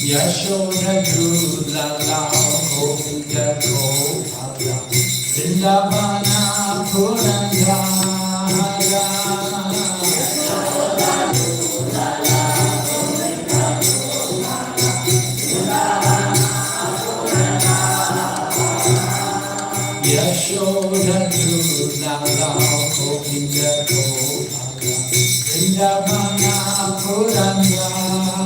Yashoda Dulala Govinda Gopala Vrindavana Purandara Yashoda Dulala Govinda Gopala Vrindavana Purandara Yashoda Dulala Govinda Gopala Vrindavana Purandara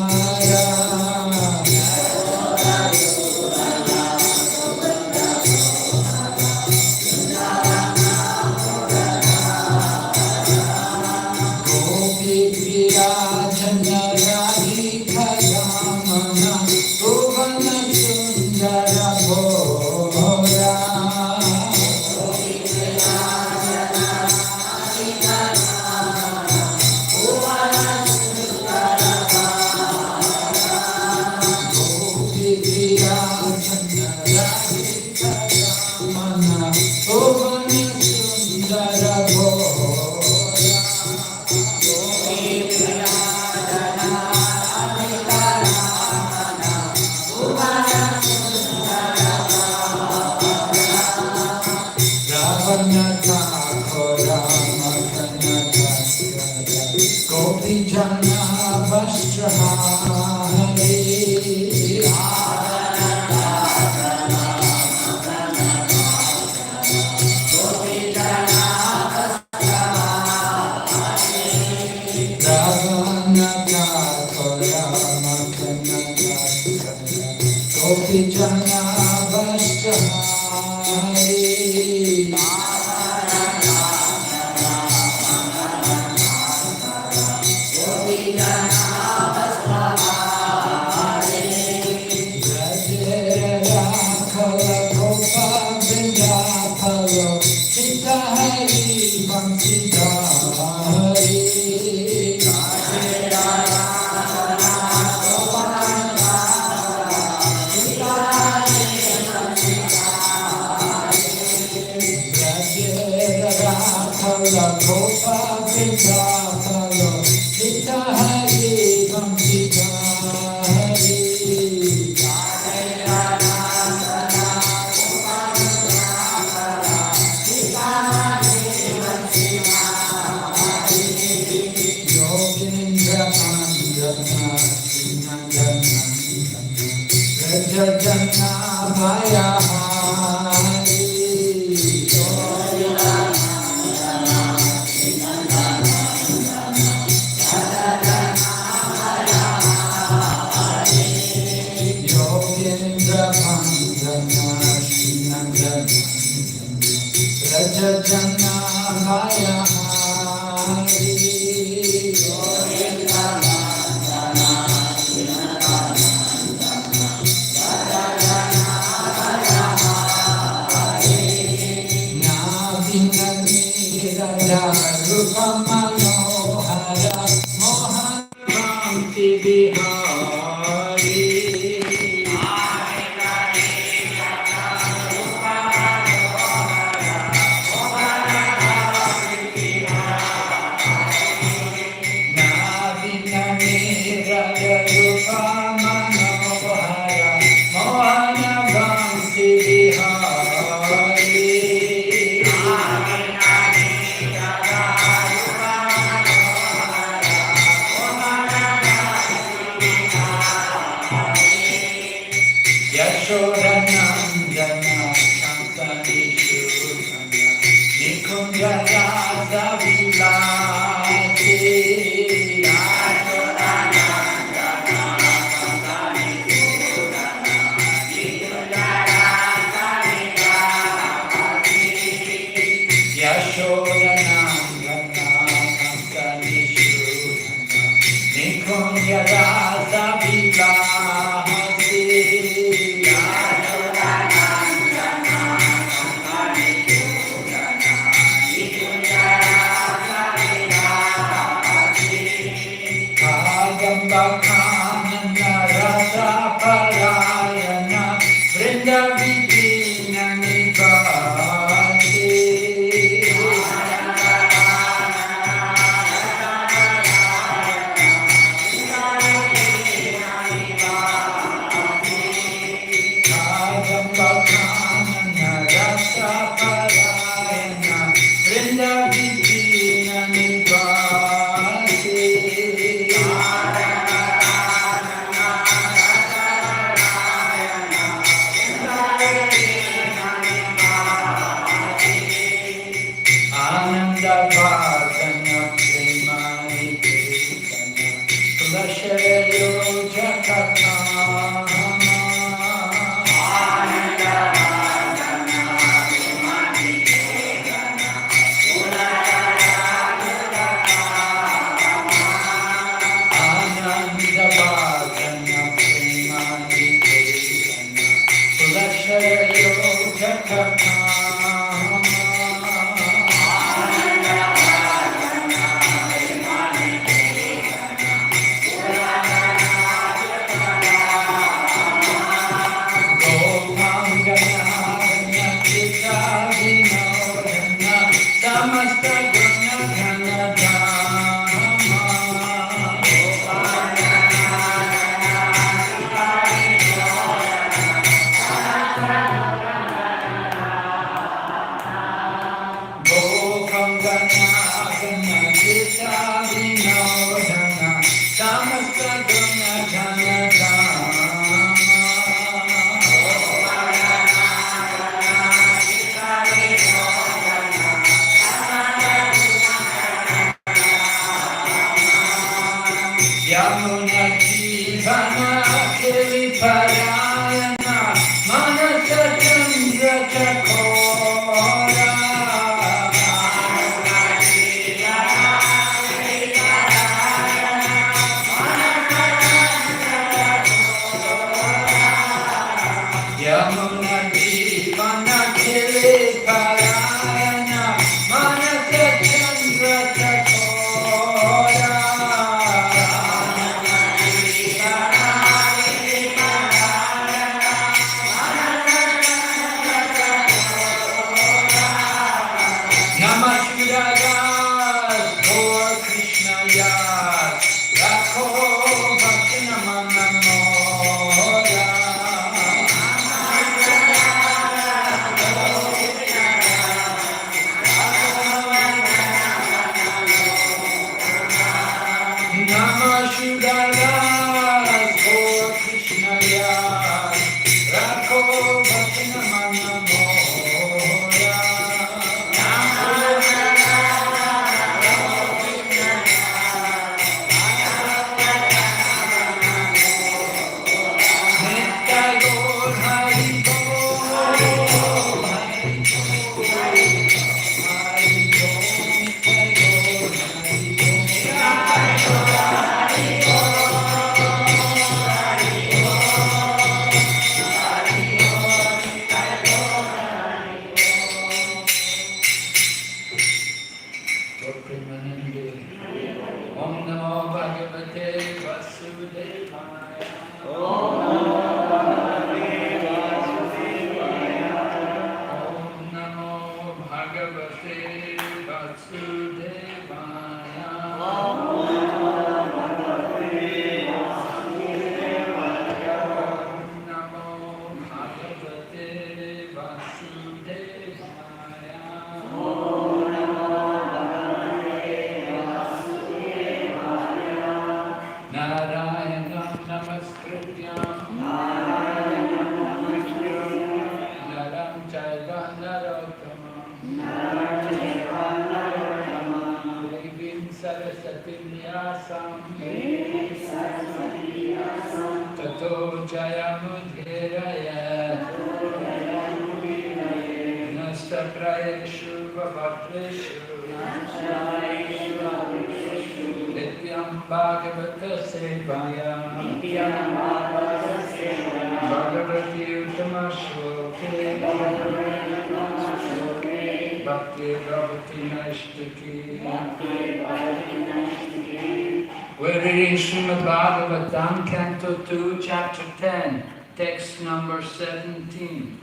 We're reading Srimad Bhagavatam, Canto 2, Chapter 10, text number 17.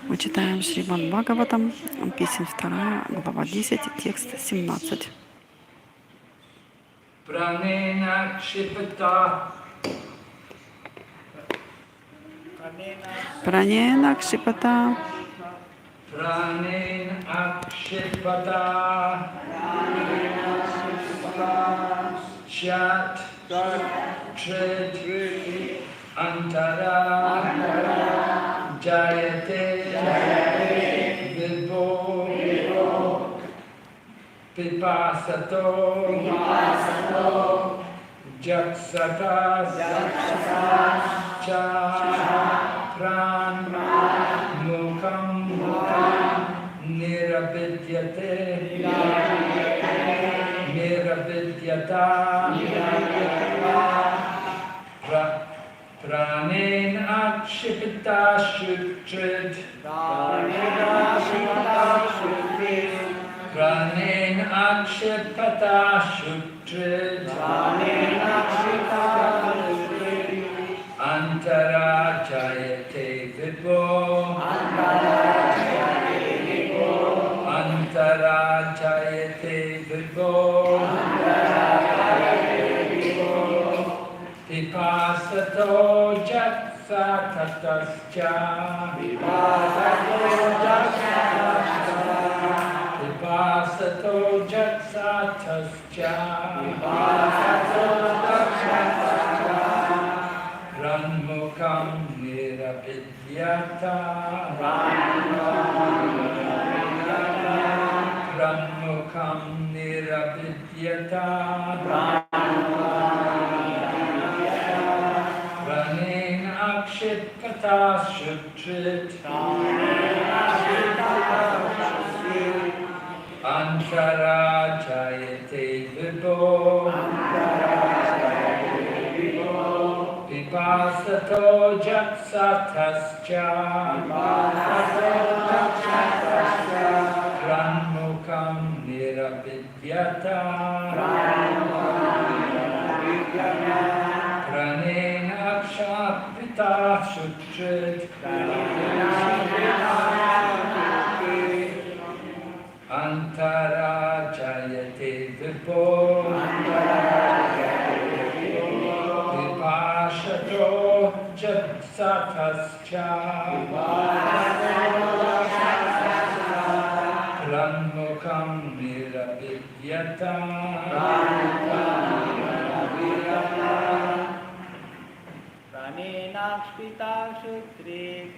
Мы читаем Шримад Бхагаватам, песня 2, глава 10, текст 17. Pranena Kshipata Пранена Кшипата Pranena Akshipata Chat Trid Antara Jayate Vibho Pipasato Jaksatas cha pran mukam niravidyate niravidyata pranen akshipita shutrit pranen akshipata shutrit antara jayate vidvo antara jayate vidvo vipasato jatsa tatascha vipasato jatsa tascha ranmukam niravidyata ranmukam niravidyata ranin akshipata shutrit antara jayate vibho vipasato jatsatascha ranmukam niravidyata pranen akshapita shutrit antara jayate vibho vipashato jatsatascha ranmukam niravidyata Pranenakshpita shutri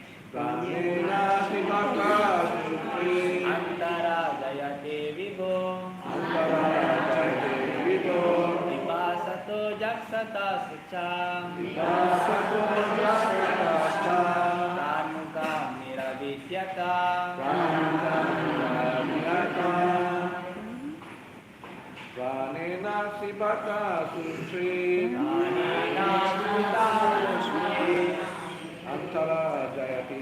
antara jayate vibho vipasato jaksata sucha pranmukam niravidyata Pranenakshipata sutri antara jayati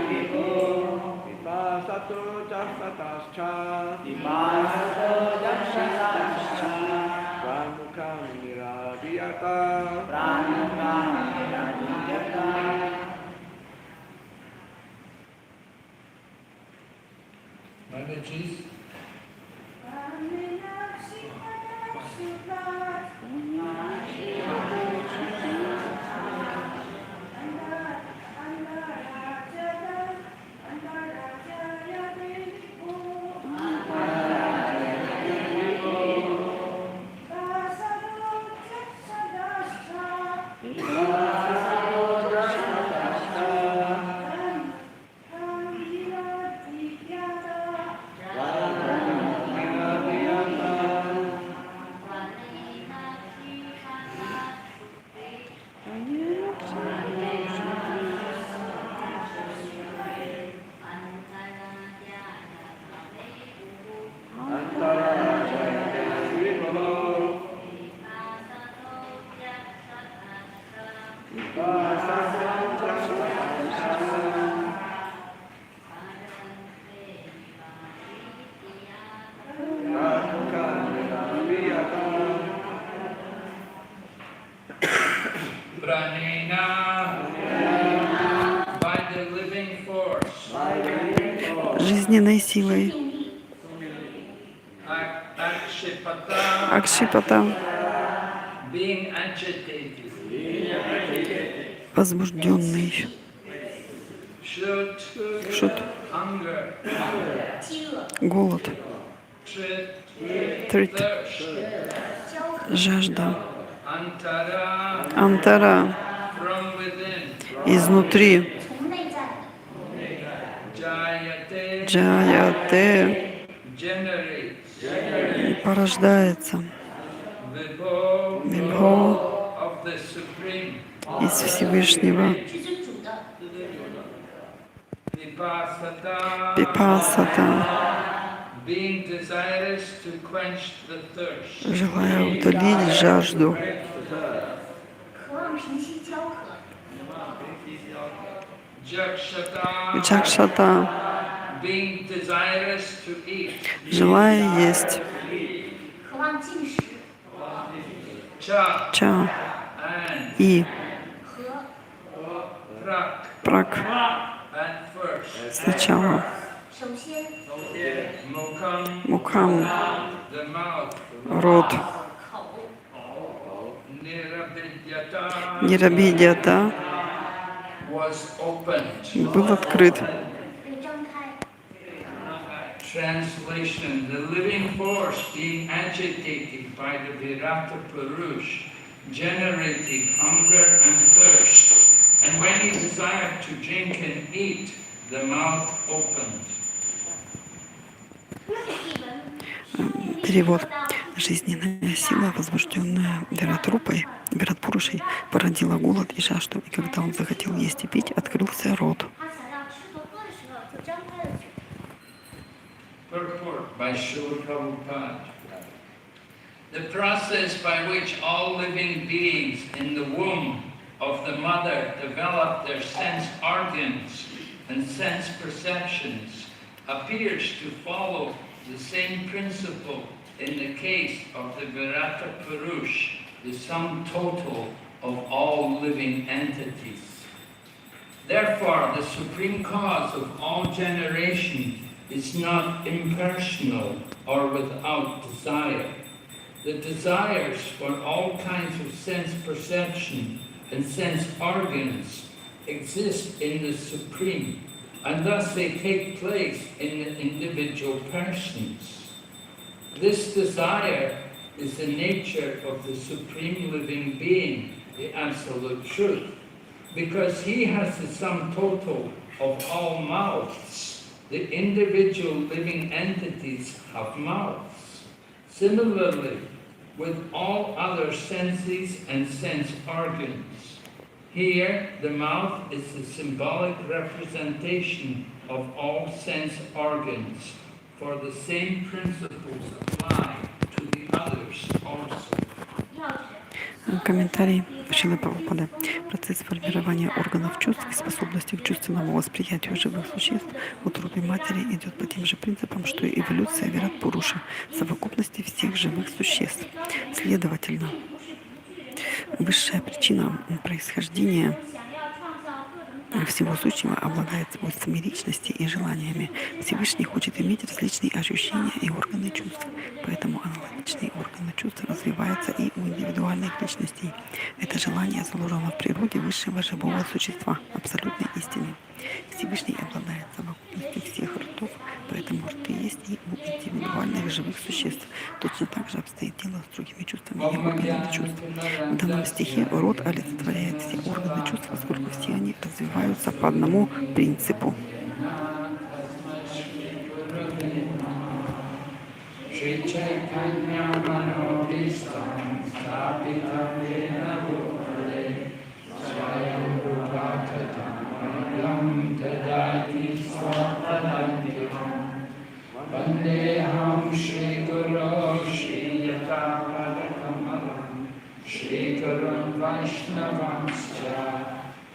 vibho vipasato jasatascha pranmukam niravidyata Mataji's by the living force, жизненной силой. Акшипата, being agitated, возбужденный. Шут, hunger, голод, трит, жажда, антара, from within, изнутри, джаяте, generates, порождается, vibho вибхо, of of the Supreme. из Всевышнего. Випассата, Being desirous to quench the thirst. желая удалить жажду. Джакшата, Being desirous to eat. желая есть. Cha Ча and и prak прак at first. сначала. Mukam, Мукам, the mouth. рот. Nirabidyata Нирабидията was opened. был открыт. Translation: the living force being agitated by the Virata Purush, generating hunger and thirst, and when he desired to drink and eat, the mouth opened. Перевод. Жизненная сила, возбужденная Виратпурушей, породила голод и жажду, и когда он захотел есть и пить, открылся рот. Purport by Srila Prabhupada. The process by which all living beings in the womb of the mother develop their sense organs and sense perceptions appears to follow the same principle in the case of the Virata Purush, the sum total of all living entities. Therefore, the supreme cause of all generation is not impersonal or without desire. The desires for all kinds of sense perception and sense organs exist in the Supreme, and thus they take place in the individual persons. This desire is the nature of the Supreme Living Being, the Absolute Truth, because He has the sum total of all mouths. The individual living entities have mouths. Similarly, with all other senses and sense organs. Here, the mouth is the symbolic representation of all sense organs, for the same principles apply to the others also. Комментарий Шрилы Прабхупады. Процесс формирования органов чувств и способности к чувственному восприятию живых существ в утробе матери идет по тем же принципам, что и эволюция Вират-Пуруша, совокупности всех живых существ. Следовательно, высшая причина происхождения всего сущего обладает свойствами личности и желаниями. Всевышний хочет иметь различные ощущения и органы чувств, поэтому аналогичные органы чувств развиваются и у индивидуальных личностей. Это желание заложено в природе высшего живого существа, абсолютной истины. Всевышний обладает совокупностью всех ртов, поэтому рты есть и у индивидуальных живых существ. Точно так же обстоит дело с другими чувствами и органами чувств. В данном стихе рот олицетворяет все органы чувств, поскольку все они развиваются по одному принципу. Vandeham Shri Guru Shri Yatapadakamala Shri Guru Vaishnavanscha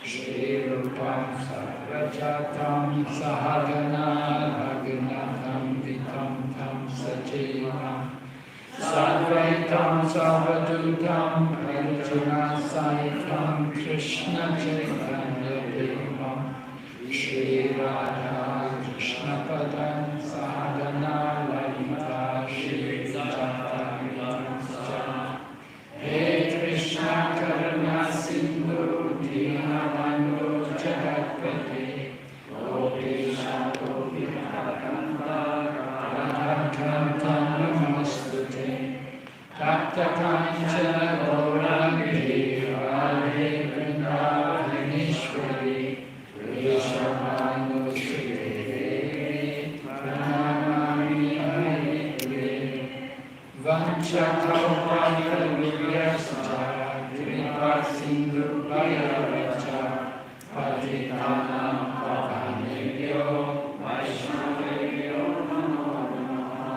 Shri Rupam Sagrajatam Sahagana Raghunatham Vitam Tam Sajivam Sadvaitam Savadutam Arjuna Saitam Krishna Chaitanya Devam Shri Radha Krishna Padam Sadhana Lalita Shri Jatavitamscha He Krishna Karuna Sindhu Dinavanu Jagatpati Gopesha Gopikakanta Radhakanta Namastute Tapta Kanchana Gaurangi Radhe Vrindavaneshwari Vrishabhanu Sri Sindhupaya Racha Patitanam Pavanebhyo Vaishnavebhyo Namo Namaha.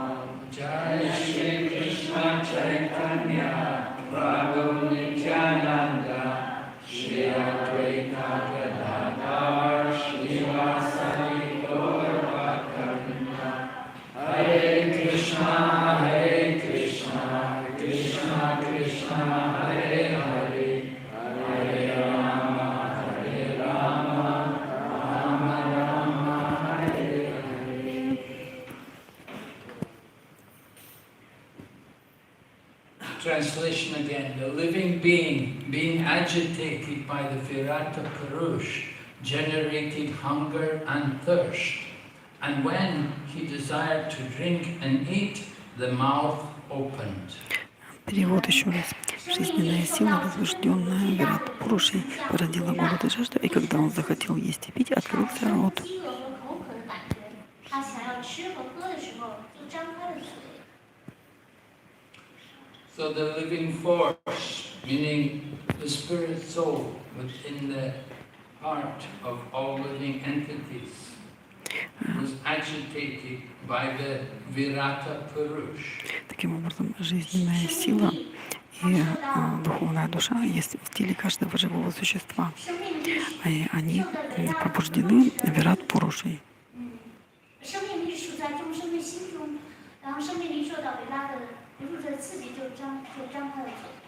Jai Shri Krishna Chaitanya Prabhu Nityananda Shri Advaita Gadadhar Srivasadi Gaur Bhaktavinda. Hare Krishna, Krishna Krishna, Hare Hare, Hare Rama, Rama Rama, Hare Hare. Translation again. The living being agitated by the Virata Purush, generated hunger and thirst. And when he desired to drink and eat, the mouth opened. Перевод еще раз. Жизненная сила, возбужденная Вират Пурушей, породила голод и жажду, и когда он захотел есть и пить, открылся рот. So the living force, meaning the spirit soul within the heart of all living entities, was agitated by the Virata Purush. Таким образом, жизненная сила и духовная душа есть в теле каждого живого существа. И они пробуждены Вират Пурушей.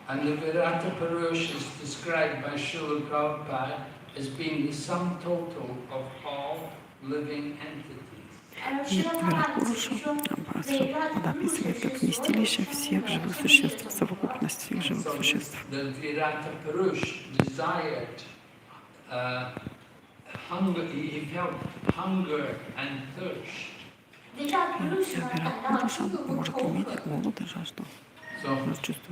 And the Virata Purush is described by Srila Prabhupada as being the sum total of all living entities. И Вират Пуруша описывает как вместилище всех живых существ, совокупность всех живых существ. The Virata Purush desired hunger, he felt hunger and thirst. Вират Пуруша может иметь голод и жажду. So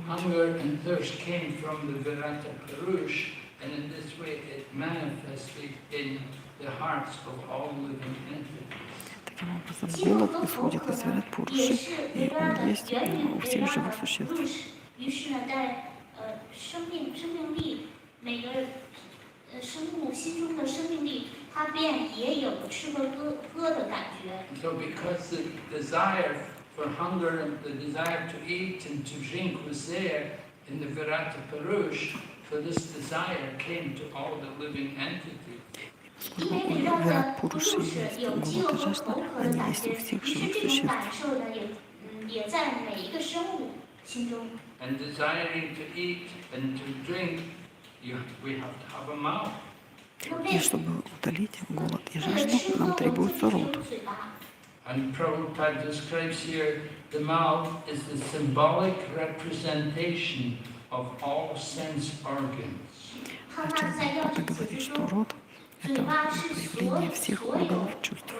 hunger and thirst came from the Virata Purush, and in this way it manifested in the hearts of all living entities. Таким образом, голод исходит из Вират Пуруши, и он есть у всех живых существ. So because the desire for hunger and the desire to eat and to drink was there in the Virata Purush, so this desire came to all the living entities. Поскольку у Вират Пуруши есть голод и жажда, они есть у всех живых существ. And desiring to eat and to drink, we have to have a mouth. И чтобы утолить голод и жажду, нам требуется рот. And Prabhupada describes here the mouth is the symbolic representation of all sense organs. Прабхупада говорит, что рот — это проявление всех органов чувств.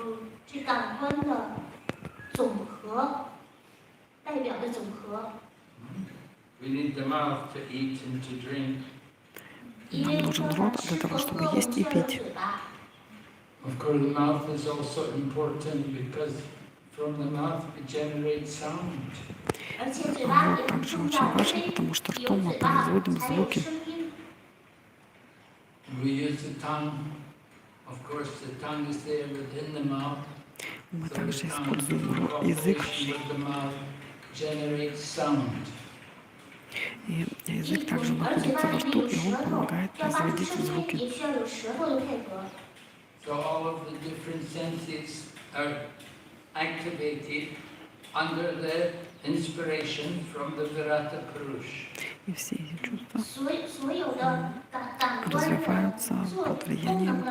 We need the mouth to eat and to drink. Нам нужен рот для того, чтобы есть и пить. Of course, the mouth is also important because from the mouth we generate sound. Рот также очень важен, потому что ртом мы производим звуки. We use the tongue. Of course, the tongue is there within the mouth. Мы также используем язык. И язык также находится во рту, и он помогает производить звуки. So all of the different senses are activated under the inspiration from the Virata Purush. И все эти чувства развиваются под влиянием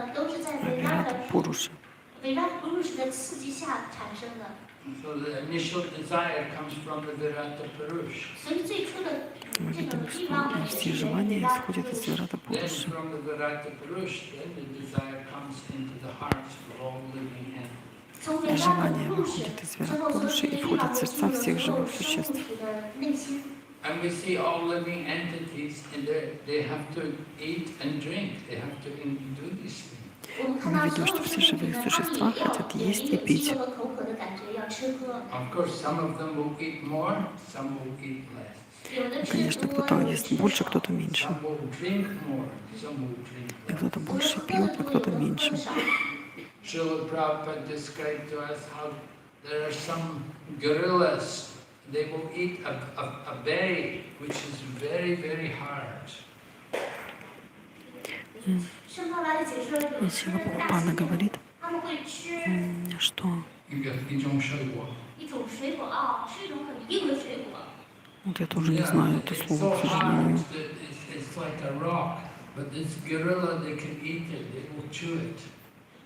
Вирата Пуруши. So the initial desire comes from the Virata Purush. Мы видим, что все желания исходят из Вирата Then Пуруши. from the Virata Purush, then the desire comes into the hearts of all living entities. Желание выходит из Вирата Пуруши и входит в сердца всех живых существ. And we see all living entities, and they have to eat and drink. They have to do these things. Мы видим, что все живые существа хотят есть и пить. Of course, some of them will eat more, some will eat less. Конечно, кто-то ест больше, кто-то меньше. Some will drink more, some will drink И less. кто-то больше пьет, а кто-то меньше. Srila Prabhupada described to us how there are some gorillas, they will eat a berry which is very, very hard. И Шрила Прабхупада говорит, что вот я тоже не знаю это It's слово, so к hard сожалению. that it's like a rock, but this gorilla, they can eat it, they will chew it.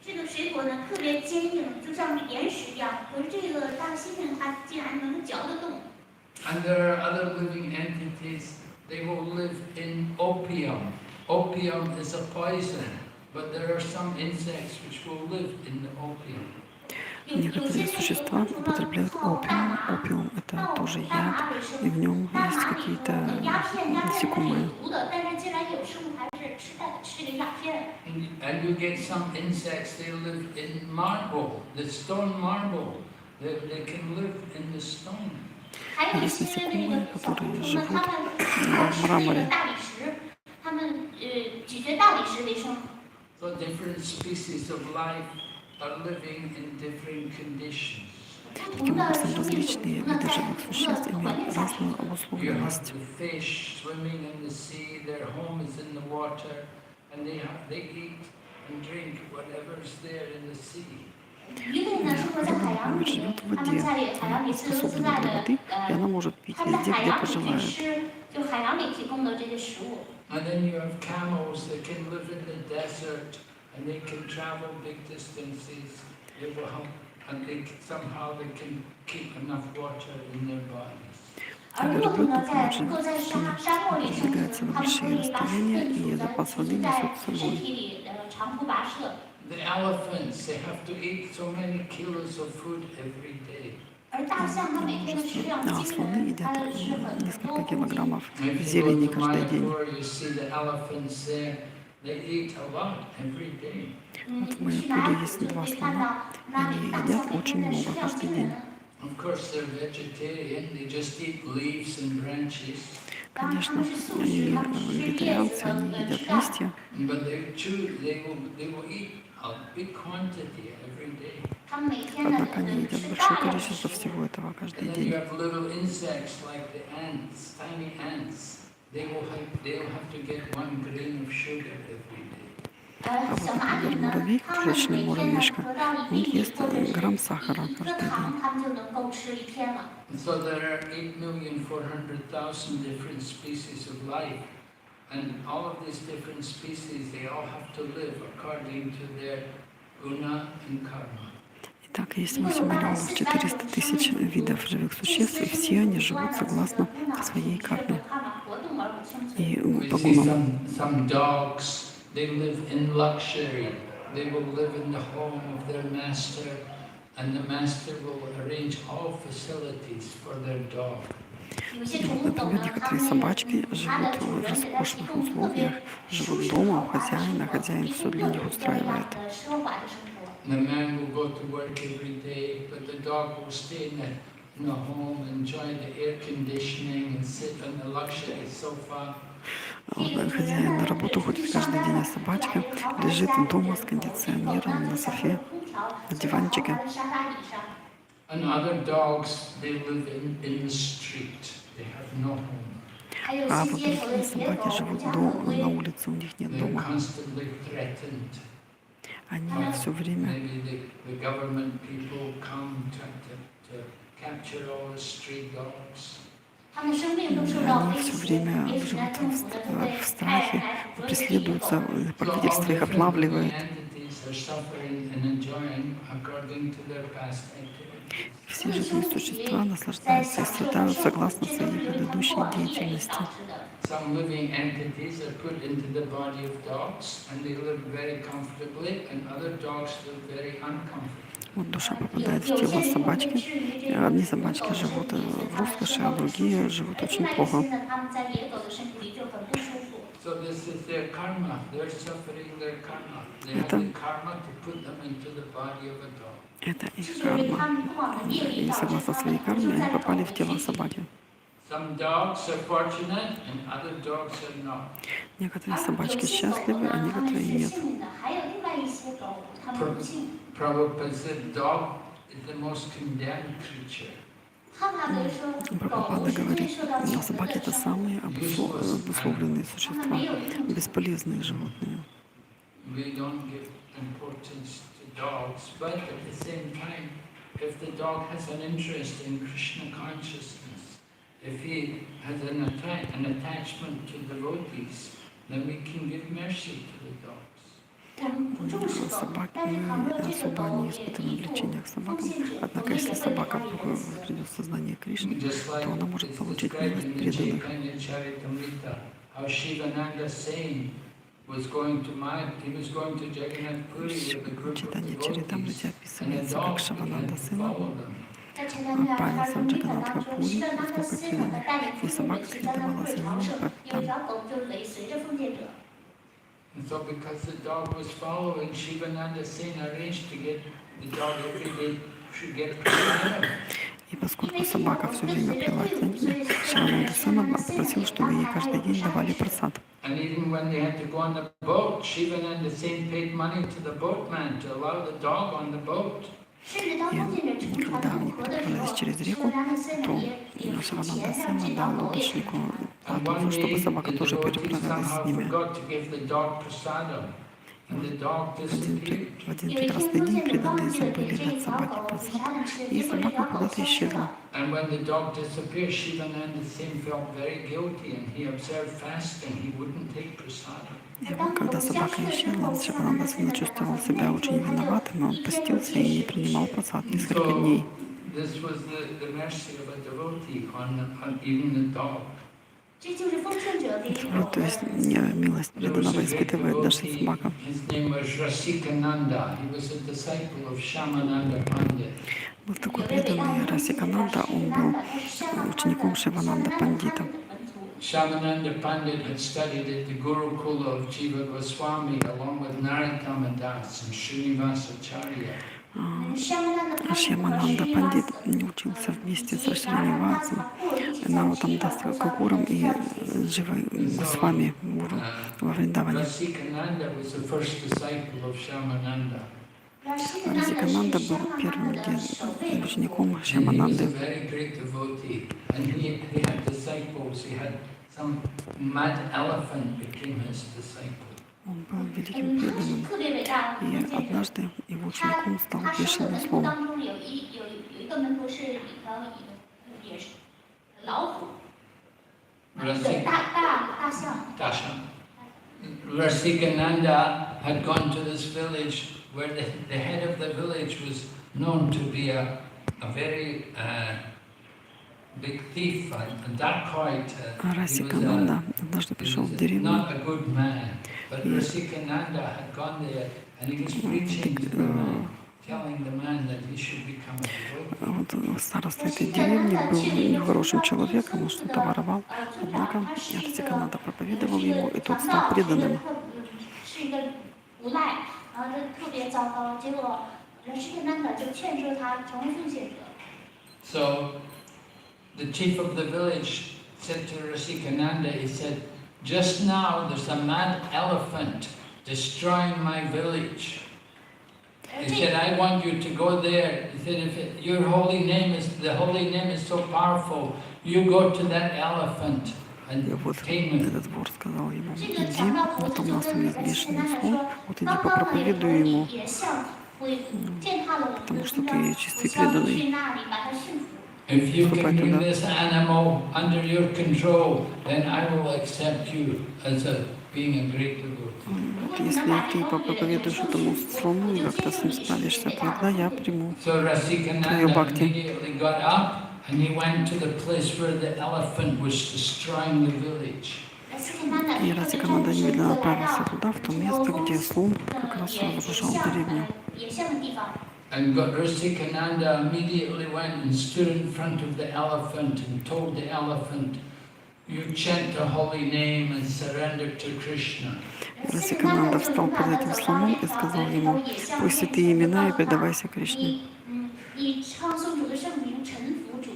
这个水果呢特别坚硬，就像岩石一样。可是这个大猩猩它竟然能嚼得动。 And there are other living entities, they will live in opium. Opium is a poison, but there are some insects which will live in the opium. Некоторые существа употребляют опиум. Опиум — это тоже яд, и в нем есть какие-то насекомые. And you get some insects, they live in marble, the stone marble. They can live in the stone. Есть насекомые, которые живут в мраморе. So different species of life are living in different conditions. Таким образом, различные виды живых существ имеют разную You have обусловленность. the fish swimming in the sea, their home is in the water, and they eat and drink whatever is there in the sea. Рыба, например, живет в воде, она приспособлена для воды, и она может пить везде, где пожелает. And then you have camels that can live in the desert, and they can travel big distances. They will help, and somehow they can keep enough water in their bodies. А верблюд, например, живет в пустыне, передвигается на большие расстояния, и запас воды несет с собой. The elephants, they have to eat so many kilos of food every day. А слоны едят несколько килограммов зелени каждый день. Вот в Майяпуре есть 2 слона, и они едят очень много каждый день. Конечно, они вегетарианцы, они едят листья, однако они едят большое количество всего этого каждый день. А вот, например, муравей, крошечный муравьишка, он ест грамм сахара каждый день. So there are 8,400,000 different species of life, and all of these different species, they all have to live according to their guna and karma. Итак, есть 8 миллионов 400 тысяч видов живых существ, и все они живут согласно своей карме и по гунам. Some dogs, they live in luxury. They will live in the home of their master, and the master will arrange all facilities for their dog. Например, некоторые собачки живут в роскошных условиях, живут дома у хозяина, хозяин все для них устраивает. The man will go to work every day, but the dog will stay in the home, enjoy the air conditioning and sit on the luxury sofa. Хозяин на работу ходит каждый день, а собачка лежит дома с кондиционером на софе, на диванчике. And other dogs, they live in the street. They have no home. А вот другие собаки живут дома, на улице, у них нет They're дома. constantly threatened. Они все время, Maybe the government people come to capture all the street dogs. они все время живут в страхе, преследуются, правительство их отлавливает. Все живые существа наслаждаются и страдают согласно своей предыдущей деятельности. Some living entities are put into the body of dogs, and they live very comfortably, and other dogs live very uncomfortably. Вот душа попадает в тело собачки. Одни собачки живут в роскоши, а другие живут очень плохо. So this is their karma. They're suffering their karma. They have the karma to put them into the body of a dog. Это их карма. И согласно своей карме они попали в тело собаки. Some dogs are fortunate and other dogs are not. Некоторые собачки счастливы, а некоторые нет. 还有另外一些狗，它们不幸。 Prabhupada said dog is the most condemned creature. 哈帕德说，狗 Прабхупада 是最 говорит, 受到谴 что 责 собаки 的 это 动物。 самые обусловленные существа, бесполезные животные. We don't give importance to dogs, but at the same time, if the dog has an interest in Krishna consciousness, if he has an attachment to devotees, then we can give mercy to the dogs. 我们不重视狗， Собаки 但是倘 мы 若这个 особо 狗 не 也 испытываем 依附 влечения к 奉 собакам. 献者， Однако, 我们 если 也会 собака 给予 вдруг придет в сознание Кришны, Just like то она может it's получить described милость in the преданных. Chaitanya Charitamrita, how Shivananda Sain was going to Jagannath Puri with a group of Читание devotees, Чаритамрити and a описывается, как dog Шавананда began to сына follow them. 在陈丹加отправился 他 в 的密特 Джаганнатха 当中， Пури, 希勒他的 поскольку 斯呢，他带领 и 奉献 собака 者去到那 следовала 会 за 朝 ними 圣， по 有一 пятам. 条狗就随着奉献者。 And so because the dog was following, Shivananda Sain arranged to get the dog every day should get prasadam. И поскольку собака все время плелась за ними, Шивананда сына попросил, чтобы ей каждый день давали просад. And even when they had to go on the boat, Shivananda Sain paid money to the boatman to allow the dog on the boat. 甚至当奉献者乘船 Когда 渡 они 河的时 переправлялись 候， через 希 реку, 勒他的森 то 也付 Шивананда 钱让这 сына 条 дал 狗也 лодочнику And плату, one чтобы day собака the тоже devotee переправилась с somehow ними. forgot to give the dog prasadam, and the dog disappeared. В один 有一天 прекрасный 奉 день 献者 преданные 忘记了给 забыли 这 дать 条 собаке 狗 просад, 沙旦吃， и 结果这 собака 条狗 куда-то 消失 исчезла. 了。 And when the dog disappeared, Shivananda Sain felt very guilty, and he observed fasting. He wouldn't take prasadam. И вот, когда собака исчезла, Шивананда сына чувствовал себя очень виноватым, и он постился и не принимал просад несколько дней. This was the mercy of a devotee on even the dog. 这就是奉献者给予狗 Вот, то 的 есть милость There was преданного a great испытывает даже devotee, собака. his name was Rasikananda. He was a disciple of Shamananda Pandit. Вот такой преданный Расикананда, он был учеником Шивананда Пандита. Shamananda Pandit had studied at the Gurukula of Jiva Goswami along with Narottama Das and Srinivasacharya. Шьямананда Пандит учился вместе со Шринивасом, Наротам Дасакуром и Дживой Госвами Гуру во Вриндаване. Rasikananda was the first disciple of Shamananda. Расикананда был первым учеником And he was a Шьямананды. very great devotee. And he had disciples. He had some mad elephant became his disciple. Он был великим преданным, 特别伟大的 и 奉献者。 однажды его учеником стал 他收的 бешеный 门徒 слон. 当中有一个门徒是一条也是老虎，对大象。 Dasha. Rasikananda had gone to this village where the head of the village was known to be a very big thief, a dacoit. Расикананда однажды пришел в деревню. Not a good man, but Rasikananda had gone there and he was preaching to the man, telling the man that he should become a devotee. Вот староста этой деревни был нехорошим человеком, он что-то воровал. Однако Расикананда проповедовал ему, и тот стал преданным. 是一个无赖，然后这特别糟糕，结果人世间难的就劝说他成为奉献者。 So the chief of the village said to Rasikananda, he said, just now there's a mad elephant destroying my village. He said, I want you to go there. He said, if your holy name is so powerful, you go to that elephant И and вот tame it. этот вор сказал ему: иди, вот у нас есть бешеный слон, вот иди попроповедуй ему, 也像践踏了我 потому 们的 что 宗 ты 教， чистый 我想你 преданный. 去那里把他驯服。 If you Вступай can bring туда. this animal under your control, then I will accept you as being a great devotee. Вот если ты попроповедуешь этому слону и как-то с ним справишься, тогда я приму. So Rasikananda bhakti. immediately got up and he went to the place where the elephant was destroying the village. И Расикананда немедленно направился туда, в то место, где слон как раз разрушал деревню. 野象的地方。 And Rasikananda immediately went and stood in front of the elephant and told the elephant, you chant the holy name and surrender to Krishna. Расикананда встал перед этим слоном и сказал ему: пусть святые имена и предавайся Кришне. и唱诵主的圣名，臣服主。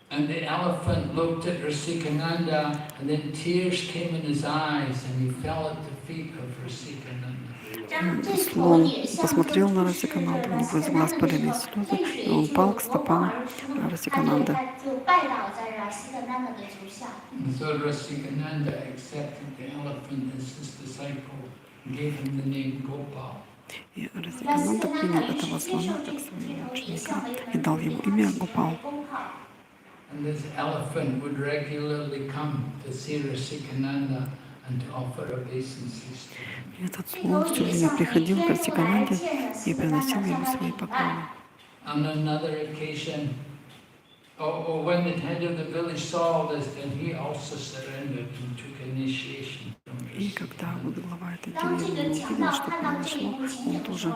And And the elephant looked at Rasikananda, and then tears came in his eyes, and he fell at the feet of Rasikananda. Слон посмотрел на Расикананду, у него из глаз полились слезы, и он пал к стопам Расикананды. And so Rasikananda accepted the elephant as his disciple and gave him the name Gopal. И Расикананда принял этого слона как своего ученика и дал ему имя Гопал. And this elephant would regularly come to see Rasikananda and to offer obeisances to him. И этот слон все время приходил к Расикананде и приносил ему свои поклоны. On another occasion, when the head of the village saw this, then he also surrendered and took initiation from И Rasikananda. когда вот глава этой деревни увидел, что произошло, он тоже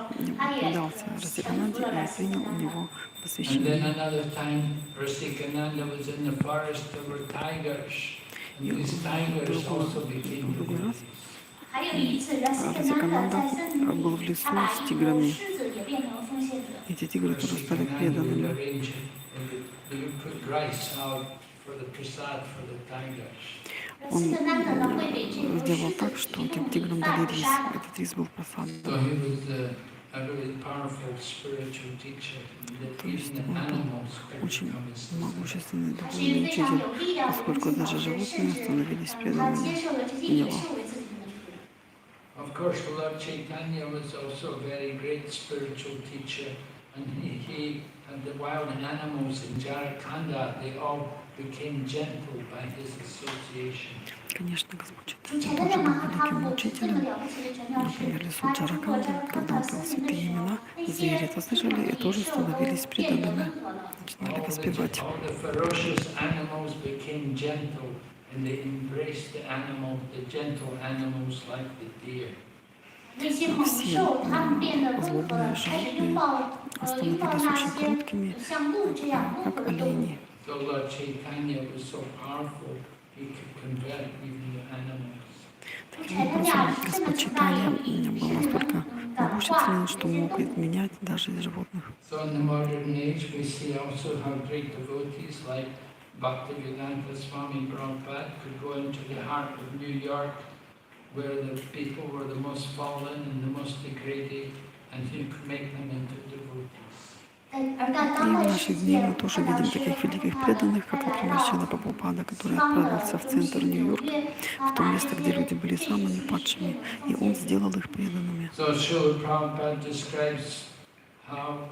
предался Расикананде и принял у него And then посвящение. another time, Rasikananda was in the forest, there were tigers, and these tigers also became devotees. Расикананда был в лесу с тиграми. Эти тигры тоже стали Rasikananda would преданными. arrange it, they would put rice out for the prasad for the tigers. Он сделал так, что этим тиграм дали рис. Этот рис был просадом. So he was a really powerful spiritual teacher, that То есть even он the был animals could очень become his disciples. могущественный духовный учитель, поскольку даже животные становились преданными него. Of course, Lord Chaitanya was also a very great spiritual teacher, and he and the wild animals in Jharkhand, they all became gentle by his association. Конечно, Господь Чайтанья тоже был великим учителем. Например, лесу Джараканда, когда он пел святые имена, звери это слышали и тоже становились преданными, начинали воспевать. All the ferocious animals became gentle, and they embraced the gentle animals like the deer. Все злобные животные становились очень кроткими, как олени. So Lord Chaitanya was so powerful, he could convert even the animals. Таким образом, Господь Чайтанья был настолько могущественен, что мог изменять даже из животных. So in the modern age, we see also how great devotees like Bhaktivedanta Swami Prabhupada could go into the heart of New York, where the people were the most fallen and the most degraded, and he could make them into devotees. И в наши дни мы тоже видим таких великих преданных, как, например, Шрила Прабхупада, который отправился в центр Нью-Йорк, в то место, где люди были самыми падшими, и он сделал их преданными. So Srila Prabhupada describes how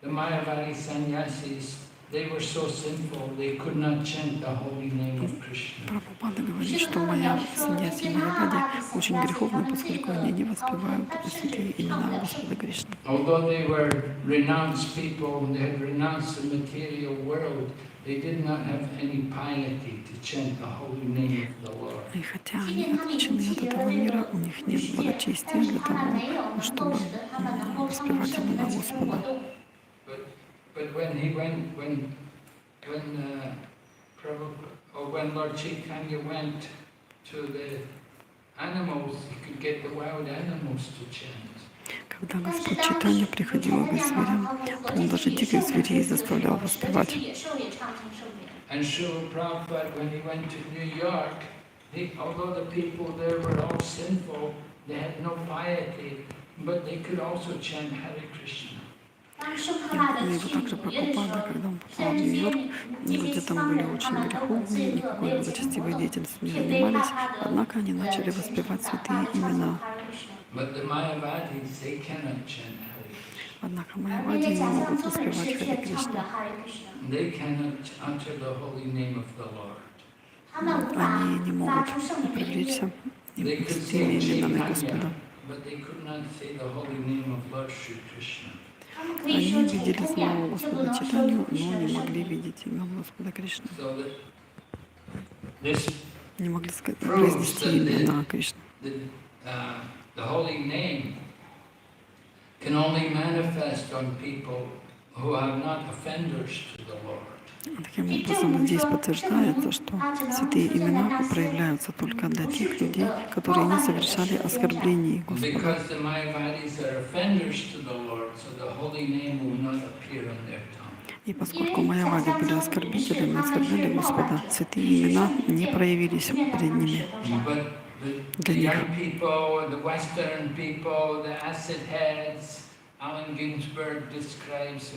the Mayavadi sannyasis, they were so sinful, they could not chant the holy name of Krishna. Прабхупада говорит, что моя саньяси и Майявади очень греховны, поскольку они не воспевают святые имена Господа Кришны. Although they were renounced people, they had renounced the material world, they did not have any piety to chant the holy name of the Lord. И хотя они отличены от этого мира, у них нет благочестия для того, чтобы воспевать имена Господа. But when Lord Chaitanya went to the animals, he could get the wild animals to chant. Когда Господь Чайтанья приходил к зверям, то он даже диких зверей заставлял воспевать. And Srila Prabhupada, when he went to New York, although the people there were all sinful, they had no piety, but they could also chant Hare Krishna. И вот также Прабхупада, когда он попал в Нью-Йорк, люди там были очень греховные, никакой благочестивой деятельностью не занимались, однако они начали воспевать святые имена. Однако Майявади не могут воспевать Харе Кришна. Они не могут привлечься святыми именами Господа. Они видели самого Господа Чайтанью, но не могли видеть имя Господа Кришны. Не могли произнести имена Кришны. Таким образом, здесь подтверждается, что святые имена проявляются только для тех людей, которые не совершали оскорблений Господа. И поскольку майявади были оскорбителями, оскорбляли Господа, святые имена не проявились перед ними, But the для них. young people, the Western people, the acid heads, Allen Ginsberg describes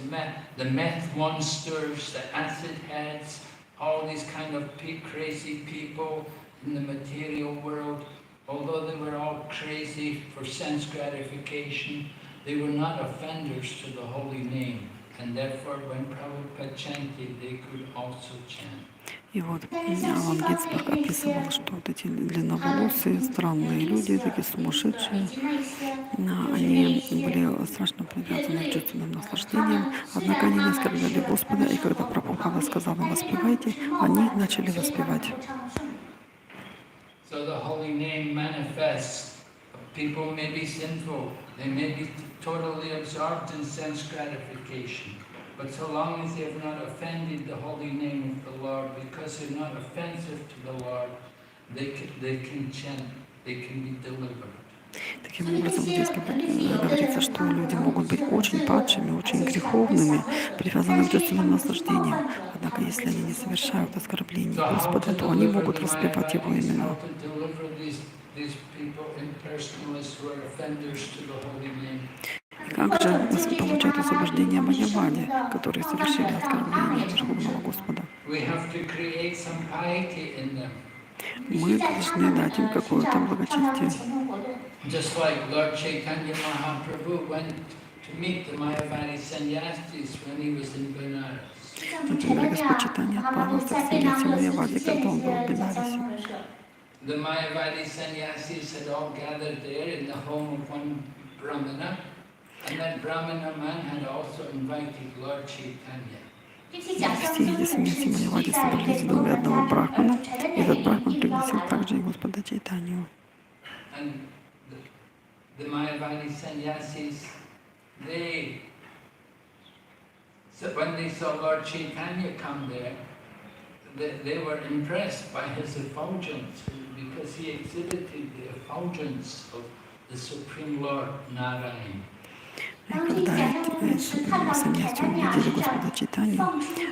the meth monsters, the acid heads, all these kind of crazy people in the material world. Although they were all crazy for sense gratification, they were not offenders to the holy name. And therefore, when Prabhupada chanted, they could also chant. И вот Алан Гинзбург описывал, что вот эти длинноволосые, странные люди, такие сумасшедшие, они были страшно привязаны к чувственным наслаждениям, однако они не оскорбляли Господа, и когда Прабхупада сказал им «воспевайте», они начали воспевать. So the holy name manifests. People may be sinful, they may be totally absorbed in sense gratification. But so long as they have not offended the holy name of the Lord, because they're not offensive to the Lord, they can chant, they can be delivered. Таким образом, здесь говорится, что люди могут быть очень падшими, очень греховными, привязаны к чувственным наслаждениям. Однако, если они не совершают оскорблений Господа, то они могут воспевать Его имена. И как же получают освобождение майявади, которые совершили оскорбление Верховного Господа? Мы должны дать им какое-то благочестие. Just like Lord Chaitanya Mahaprabhu went to meet the Mayavadi sannyasis when he was in Benares. Например, Господь Чайтанья отправился к саньяси Майявади, когда он был в Бенарасе. The Mayavadi sannyasis had all gathered there in the home of one Brahmana, and that Brahmana man had also invited Lord Chaitanya. Все эти саньяси Майявади собрались в доме одного брахмана, и этот брахман пригласил также и Господа Чайтанью. The Mayavadi sannyasis, when they saw Lord Chaitanya come there, they were impressed by his effulgence, because he exhibited the effulgence of the Supreme Lord Narayan. И когда эти саньяси увидели Господа Чайтанью,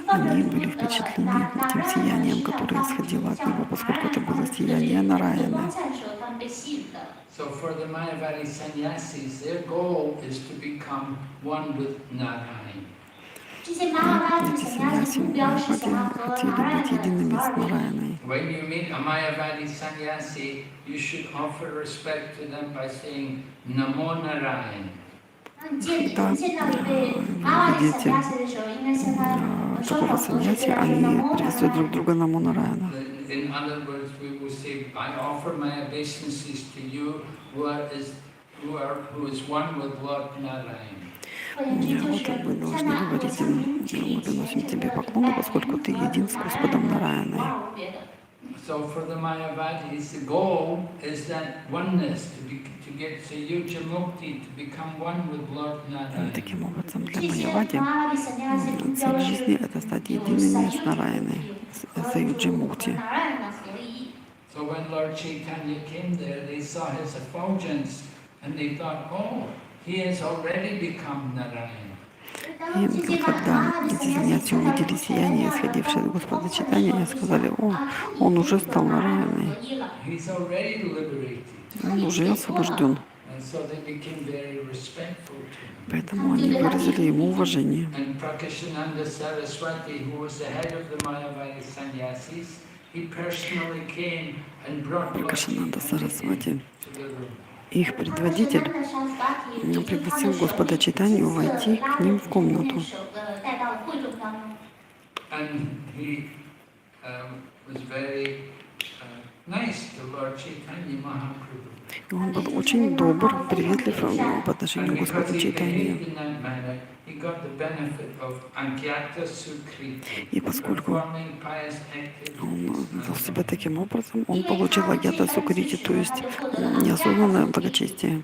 они были впечатлены тем сиянием, которое исходило от него, поскольку это было сияние Нараяны. So for the Mayavadi sannyasis, their goal is to become one with Narayan. Эти саньяси хотели быть едиными с Нараяной. When you meet a Mayavadi sannyasi, you should offer respect to them by saying Namo Narayan. Когда вы видите такого саньяси, они приветствуют друг друга Намо Нараяна. In other words, we will say, I offer my obeisances to you, who is one with Lord Narayan. Вот вы должны говорить им, мы приносим тебе поклоны, поскольку ты един с Господом Нараяной. So for the Mayavadis, the goal is that oneness, to get Sayuja Mukti, to become one with Lord Narayan. Таким образом, для Майявади цель жизни — это стать едиными с Нараяной, с Саюджи Мукти. So when Lord Chaitanya came there, they saw his effulgence, and they thought, oh, he has already become Narayan. И когда эти занятия увидели сияние, исходившее от Господа Чайтаньи, они сказали: «О, он уже стал Нараяной, он уже освобожден». Поэтому они выразили ему уважение. Пракашананда Сарасвати, их предводитель, пригласил Господа Чайтанью войти к ним в комнату. И он был очень добр, приветлив по отношению к Господу Чайтаньи. И поскольку он вел себя таким образом, он получил агьята сукрити, то есть неосознанное благочестие.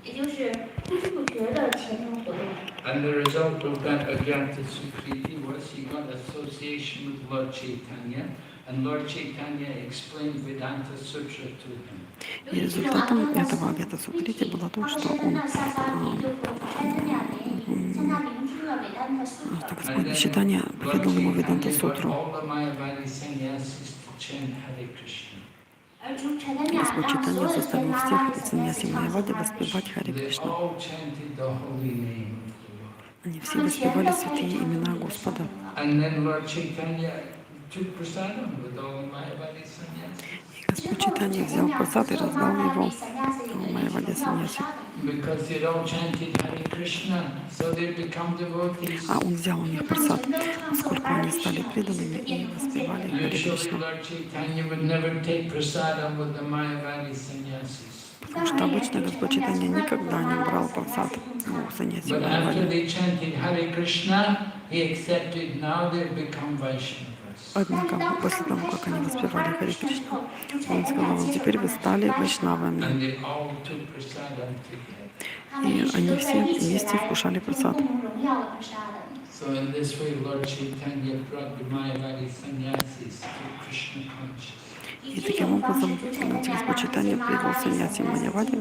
And the result of that Agyata Sukriti was he got association with Lord Chaitanya, and Lord Chaitanya explained Vedanta Sutra to him. И результатом этого агьята сукрити было то, что он Vedanta Sutra. что Господь читания поведал ему Веданта Сутру. all the Mayavadi sannyasis to chant Hare Krishna. 而主成的Господь 让所 читания 有的 заставил 宣 всех 拉的 саньяси 去唱 Майявади 哈 воспевать Харе They Кришна. all chanted the holy name of the Lord. Они все воспевали святые имена Господа. And then Lord Chaitanya took prasadam with all the Mayavadi sannyasis. И Господь читания взял просад и раздал его Майявади саньяси. Because they all chanted Hare Krishna, so they become devotees. А он взял у них просад, поскольку они стали преданными и воспевали Харе Usually Кришна. Lord Chaitanya would never take prasadam with the Mayavadi sannyasis. Потому что обычно Господь читания никогда не брал просад у саньяси But after Майявади. they chanted Hare Krishna, he accepted. Now they've become Vaishnavas. Однако после того, как они воспевали Харе Кришна, он сказал, теперь вы стали вайшнавами. And they all took prasadam together. И они все вместе вкушали просад. 共同荣耀的 prasadam. So in this way, Lord Chaitanya brought the Mayavadi sannyasis to Krishna consciousness. И таким образом Господь читания привел саньяси Майявади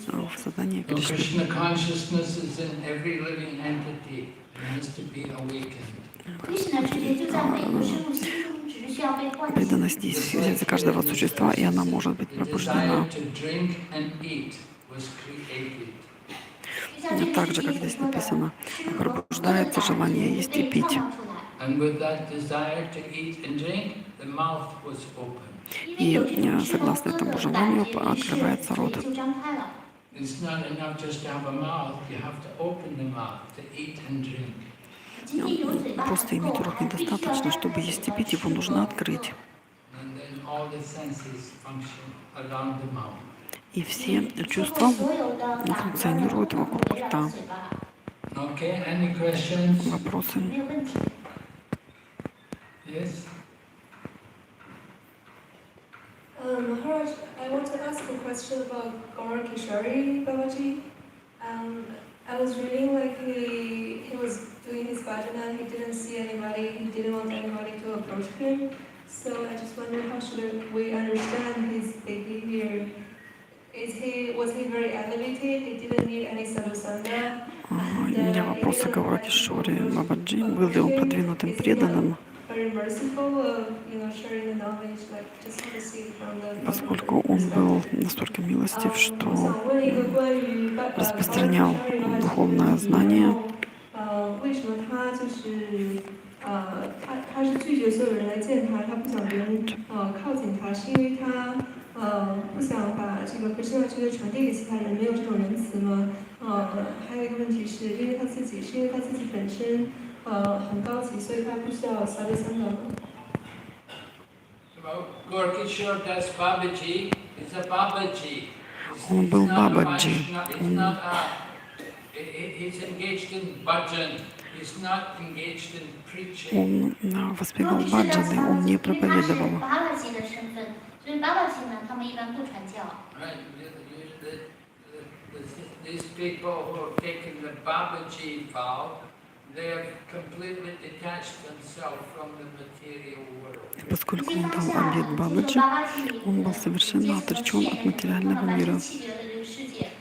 в сознание So Кришны. Krishna consciousness is in every living entity. It has to be awakened. Кришна直接就在每个生物心中，只是需要被唤醒。 Преданность есть в сердце каждого существа, и она может быть The пробуждена. desire to drink and eat was created. Так же, как здесь написано, пробуждается желание есть и пить. And with that desire to eat and drink, the mouth was open. И согласно этому желанию открывается рот. It's not enough just to have a mouth, you have to open the mouth to eat and drink. Просто иметь рот недостаточно, чтобы есть и пить, его нужно открыть. And then all the senses function around the mouth. И все чувства функционируют вокруг рта. Okay, any questions? Вопросы? Yes? Maharaj, I want to ask a question about Gaur Kishori Babaji. I was reading like he was doing his bhajana, he didn't see anybody, he didn't want anybody to approach him. So I just wonder how should we understand his behavior? Was he very elevated? He didn't need any sadhusanga? У меня вопрос о Гаура Кишоре Бабаджи. Был ли он продвинутым преданным? Поскольку он был настолько милостив, что распространял духовное знание, 为什么他就是他是拒绝所有人来见他，他不想别人靠近他，是因为他不想把这个Krishna觉传递给其他人，没有这种仁慈吗？还有一个问题是因为他自己本身很高级，所以他不需要sadhu sangha吗？ Gorkishore Das Babaji is a Babaji. он был Бабаджи. He's engaged in bhajan. He's not engaged in preaching. Он воспевал баджаны, он не проповедовал. Right? These people who have taken the Babaji vow, they have completely detached themselves from the material world. Поскольку он дал обет Бабаджи, он был совершенно отречен от материального мира.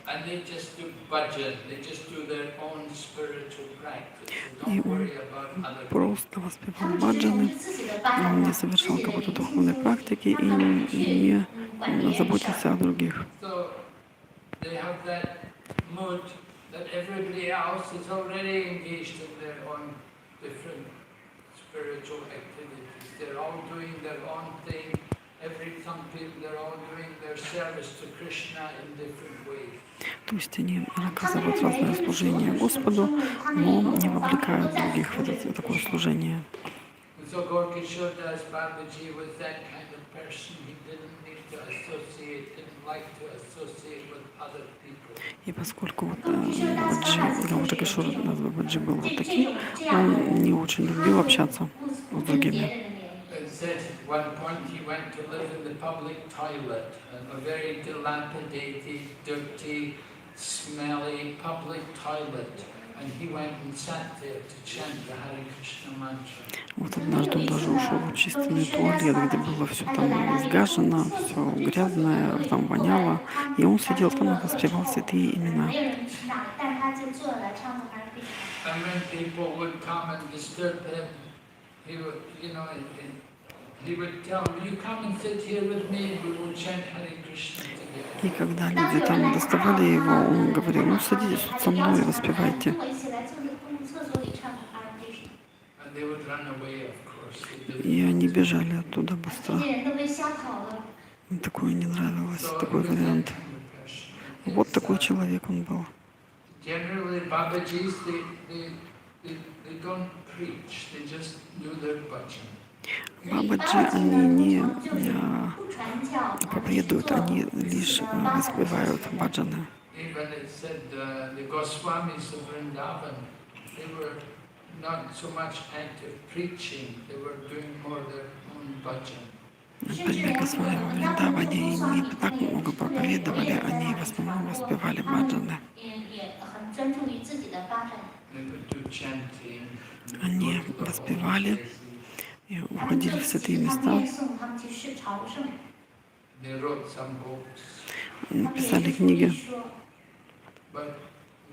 And they just do bhajan, they just do their own spiritual practice. They И don't он worry about other people. просто воспевал баджаны, он не совершал какой-то духовной практики и не заботился о других. So they have that mood that everybody else is already engaged in their own different spiritual activities. They're all doing their own thing. Some people, they're all doing their service to Krishna in different ways. То есть они оказывают разное служение Господу, но не вовлекают других в это такое служение. So Gorkishore Das Babaji was that kind of person. He didn't need to associate, didn't like to associate with other people. И поскольку Гаура Кишор Бабаджи был вот таким, он не очень любил общаться с другими. It said at one point he went to live in the public toilet, a very dilapidated, dirty, smelly public toilet, and he went and sat there to chant the Hare Krishna mantra. Вот однажды он даже ушел в общественный туалет, где было все там изгажено, все грязное, там воняло, и он сидел там и воспевал святые имена. 坐来唱的还是非常。 And when people would come and disturb him, he would, he would tell them, you come and sit here with me, we will chant Hare Krishna together. И когда люди там доставали его, он говорил, ну садитесь вот со мной и воспевайте. 跟我一起来坐在公共厕所里唱哈尔krishna。 And they would run away, of course. They didn't. И они бежали оттуда 这 быстро. 些人都被吓跑了。 Им такое не нравилось, So такой it was вариант. that kind of person. Вот It's, такой человек он был. Generally, Babajis, they don't preach, they just do their bhajan. Бабаджи, они не 不传教， проповедуют, они лишь воспевают баджаны. Even it said the Goswamis of Vrindavan, they were not so much active preaching, they were doing more their own bhajan. Например, Госвами во Вриндаване не так много проповедовали, они в основном воспевали баджаны. 也很专注于自己的发展。 They would do chanting. Они воспевали и уходили в святые 他们 места, 念诵，他们去是朝圣， They wrote some books, 他们也 писали 是 книги. 说， but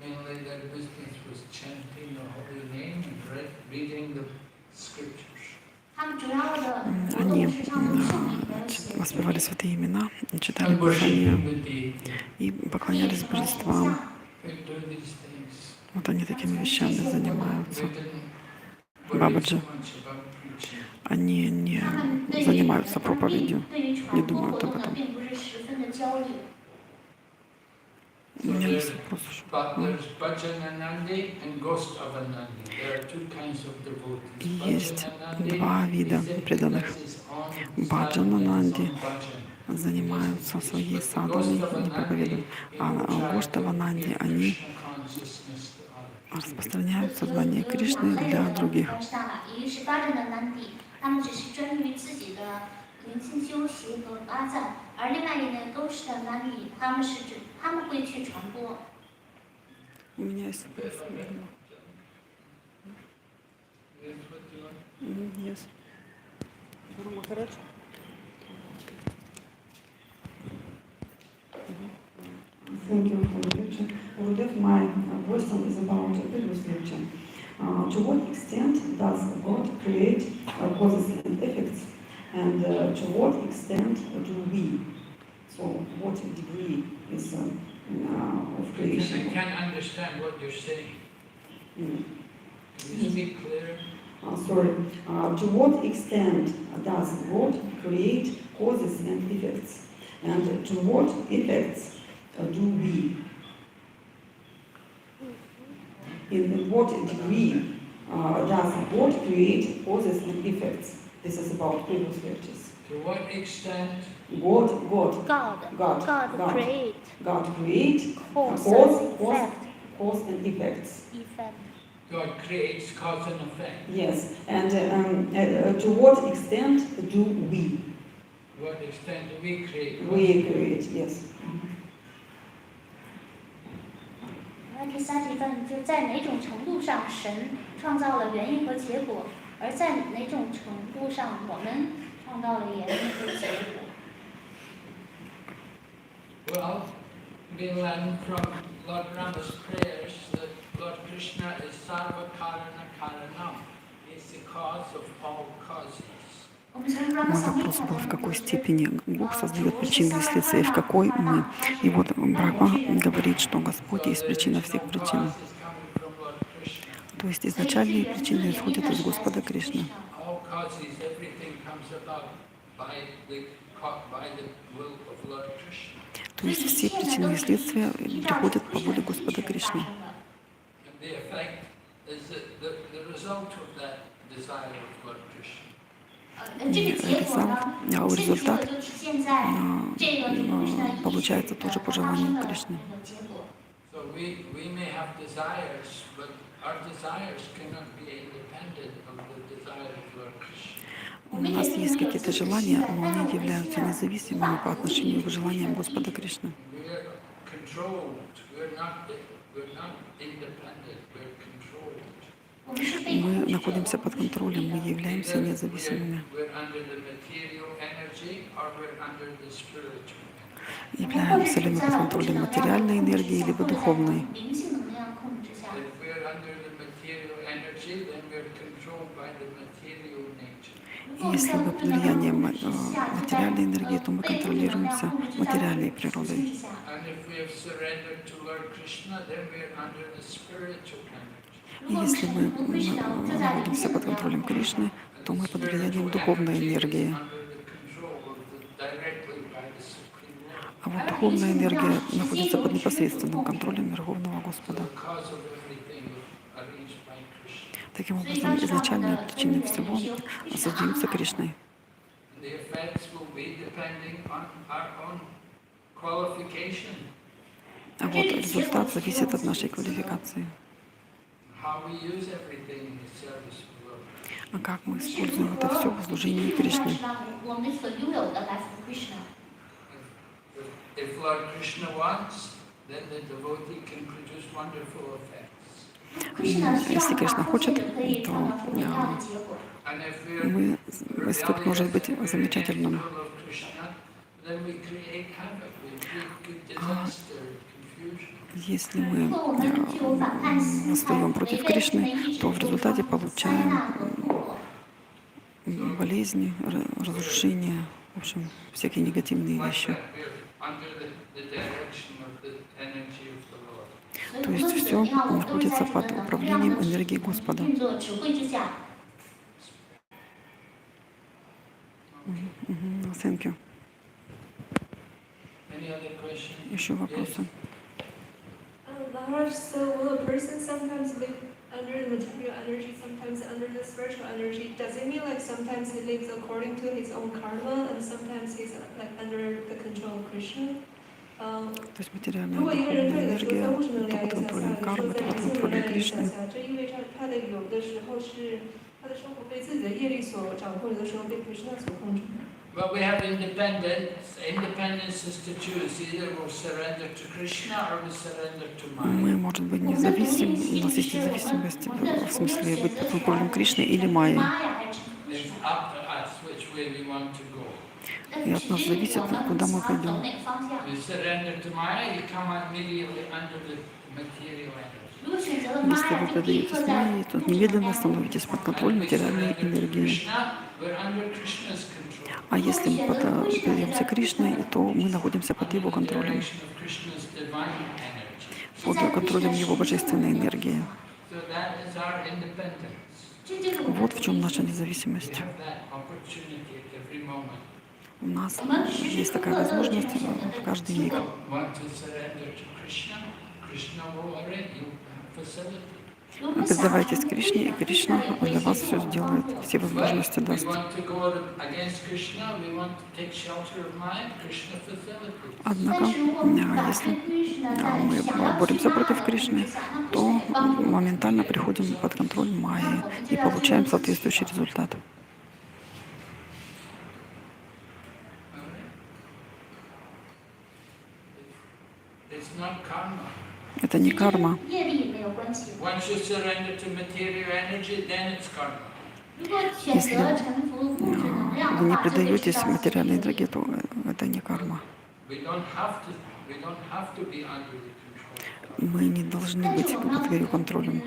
mainly their business was chanting the holy name and reading the scriptures. 他们主要的活 Они 动是唱诵圣体的写。 воспевали святые имена, читали And Писания worshiping the deity. и поклонялись божествам. They do these things. Вот они такими вещами They занимаются. didn't worry Бабаджи. so much about preaching. Они не 他们对于 занимаются 他们 проповедью. 对于 не 传播 думают 活 об 动呢， этом. 并不是十分的焦虑。 У меня есть вопрос еще. But there's Bhajananandi and Ghostavanandi. There are two kinds of devotees. Есть Bhajananandi, два вида he said, преданных. does his own Баджанананди sadhana, his own bhajan. занимаются своей садханой, не проповедуют. А Гоштавананди, они распространяют сознание Кришны для других. 一个是巴占的南底，他们只是专于自己的灵性修习和发展，而另外一个都是的南底，他们会去传播。 У меня есть вопрос. Yes. Махарадж. Thank you for the lecture. Gurudev, my question is about the previous lecture. To what extent does God create causes and effects, and to what extent do we? So, what degree is of I creation? can't understand what you're saying. Mm. Can you speak clearer? Sorry. To what extent does God create causes and effects, and to what effects do we? In what degree does God create causes and effects? This is about previous lectures. To what extent God create cause cause and effects. effect. God creates cause and effect? Yes, and to what extent do we? To what extent do we create cause We and effect? create, yes. 第三部分就在哪种程度上神创造了原因和结果，而在哪种程度上我们创造了原因和结果。 Well, we learn from Lord Rama's prayers that Lord Krishna is Sarva Karana Karanam. He's the cause of all causes. 我们从 Мой вопрос был, в какой степени Бог создает причины и следствия, и в какой мы. И вот Брахма говорит, что Господь есть причина всех причин. То есть изначальные причины исходят из Господа Кришны. All causes, everything comes about by the will of Lord Krishna. То есть все причины и следствия приходят по воле Господа Кришны. And the effect is the result of that desire of Lord Krishna. 这个结果呢，清楚的就体现在这个получается тоже по желанию Кришны. So we may have desires, but our desires cannot be independent of the desire of Lord Krishna. У нас есть какие-то желания, но они являются независимыми по отношению к желаниям Господа Кришны. We are controlled. We're not independent. We're controlled. Мы находимся под контролем, мы являемся независимыми. We're under the material energy or we're under the spiritual energy. Являемся ли мы под контролем материальной энергии, либо духовной. 灵性能量控制下。under the material energy, then we're controlled by the material nature. Если мы под влиянием материальной энергии, то мы контролируемся материальной природой. And if we have surrendered to Lord Krishna, then we're under the spiritual energy. И если мы находимся под контролем Кришны, то мы под влиянием духовной энергии. Under the control of directly by the Supreme Lord. А вот духовная энергия находится под непосредственным контролем Верховного Господа. The cause of everything is arranged by Krishna. Таким образом, изначальные причины всего создаются Кришной. And the effects will be depending on our own qualification, А вот результат зависит от нашей квалификации. how we use everything in the service of the Lord. А как мы используем это все в служении Кришне? If Lord Krishna wants, then the devotee can produce wonderful effects. Если Кришна хочет, то And if we're эффект может быть замечательным. of Krishna, then we create havoc, we create disaster, confusion. Если мы восстаем против Кришны, то в результате получаем болезни, разрушения, в общем, всякие негативные вещи. We're under the direction of the energy of the Lord. То есть все находится под управлением энергии Господа. Thank you. Any other questions? Еще вопросы? Maharaj, so will a person sometimes live under the material energy, sometimes under the spiritual energy? Does it mean like sometimes he lives according to his own karma and sometimes he's like under the control of Krishna? То есть материальная и духовная энергия то под контролем кармы, то под контролем Кришны. 这意味着他的有的时候是他的生活被自己的业力所掌控，有的时候被 Krishna 所控制。 Well, we have independence. Independence is to choose. Either we'll surrender to Krishna or we surrender to Мы, Maya. может быть, независимы, у нас есть независимость, в смысле быть под контролем Кришны или Майи. It's up to us which way we want to go. И от нас зависит, куда мы пойдем. You surrender to Maya, you come immediately under the material energy. Если вы предаетесь Майе, то немедленно становитесь под контроль материальной энергии. Krishna, we're under Krishna's control. А если мы предаемся Кришне, то мы находимся под Его контролем, Direction of Krishna's divine energy. под контролем Его божественной энергии. So that is our independence. Вот в чем наша We независимость. have that opportunity at every moment. У нас есть такая возможность в каждый миг. Want to surrender to Krishna? Krishna will arrange you facility. Предавайтесь Кришне, и Кришна для вас все сделает, все возможности We даст. want to go against Krishna, we want to take shelter of Maya, Krishna facilitates. Однако, если мы боремся против Кришны, то моментально приходим под контроль Майи и получаем соответствующий результат. It's not karma. Это не карма. Once you surrender to material energy, then it's karma. Если вы не предаетесь материальной энергии, то это не карма. We don't have to be under the control. Мы не должны быть под ее контролем.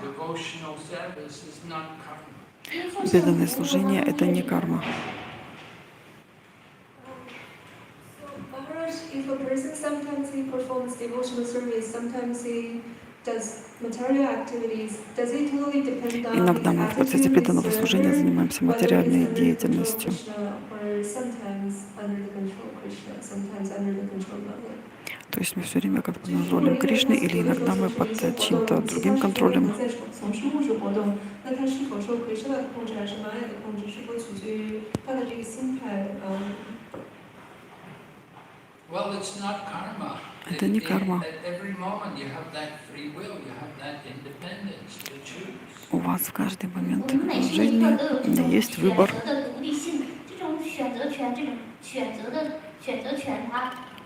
Devotional service is not karma. Преданное служение — это не карма. Maharaj, if a person sometimes he performs devotional service, sometimes he does material activities, does it totally depend on Иногда мы в процессе преданного служения занимаемся материальной whether деятельностью. it's under the control of Krishna or sometimes under the control of Krishna, sometimes under the control of Maya? То есть мы все время как под контролем Кришны, или иногда мы под чьим-то другим контролем. 在从事物质活动，那他是否受 Krishna 的控制还是 Maya 的控制，是否取决于他的这个心态？ Well, it's not karma. Это не карма. At every moment you have that free will, you have that independence to choose. У вас в каждый момент жизни есть выбор.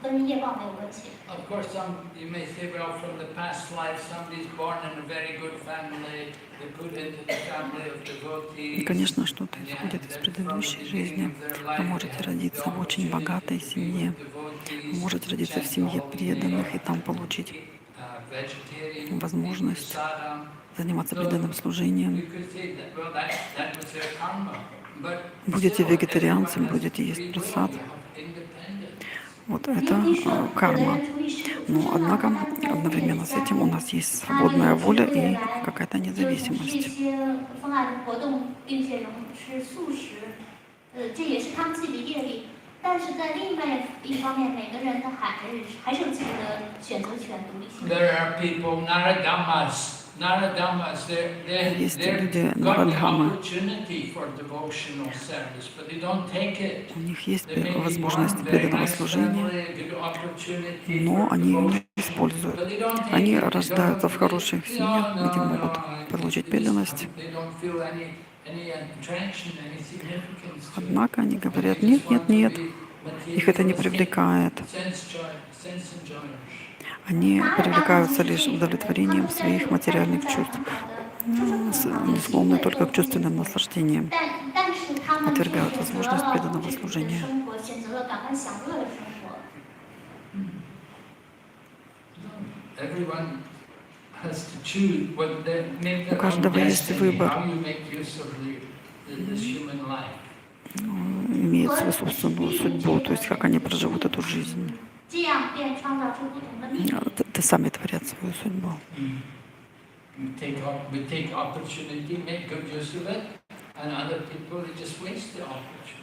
Of course, you may say, well, from the past life, somebody's born in a very good family, they put into the family of И, devotees. конечно, что-то исходит из предыдущей жизни. Вы можете родиться в очень богатой семье, вы можете родиться в семье преданных и там получить vegetarian, возможность sadhana. заниматься преданным служением. You could say that, well, that was their karma. But Будете still, вегетарианцем, everyone has будете есть free will, просад. you have independence. Вот это карма. Но, однако, одновременно с этим у нас есть свободная воля и какая-то 就从事 независимость. 一些疯爱的活动，并且仍吃素食，这也是他们自己的业力。但是在另外一方面，每个人他还是有自己的选择权、独立性。 There are people, Naradhammas, Есть they've люди got the Нарадхамы. opportunity for devotional service, but they don't take it. У них есть They may be возможность born very преданного nice служения, family, good opportunity но for они ее devotion, не используют. but they don't take Они it. They рождаются в don't- хороших семьях, где могут получить преданность. They don't feel any attraction, any significance to it. Однако они But говорят, they just нет, нет, want to нет, be их это не materialistic, привлекает. sense enjoyers. Они привлекаются лишь удовлетворением своих материальных чувств, не склонны только к чувственным наслаждениям, 但是他们却 отвергают 选择 возможность 了 преданного 这个 служения. 生活，选择了赶快享乐的生活。 Everyone has to choose what they make У their own каждого есть destiny, выбор. how you make use of this human life. Имеют свою собственную судьбу, то есть как они проживут эту жизнь. 这样便创造出不同的命运。Ты сами творят свою судьбу. We take opportunity, make good use of it, and other people they just waste the opportunity.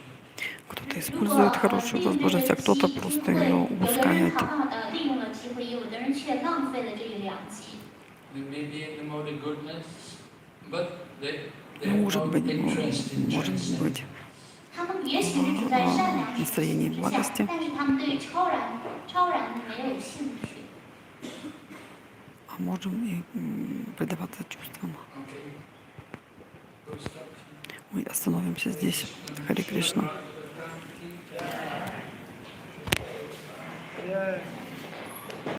Кто-то 如果 использует хорошую 利用这 возможность, 个 а кто-то 机 просто 会， ее 有的人 упускает. 好好的利用了机会，有的人却浪费了这个良机。 They may be in the mode of goodness, but they have Может no быть, interest in может transcendence. быть, 他们也许是处在善良 настроение 之下， благости, 但是他们对超然没有兴趣。 а можем и предаваться чувствам. Okay. We'll stop. Мы остановимся здесь. Харе Кришна. Yeah.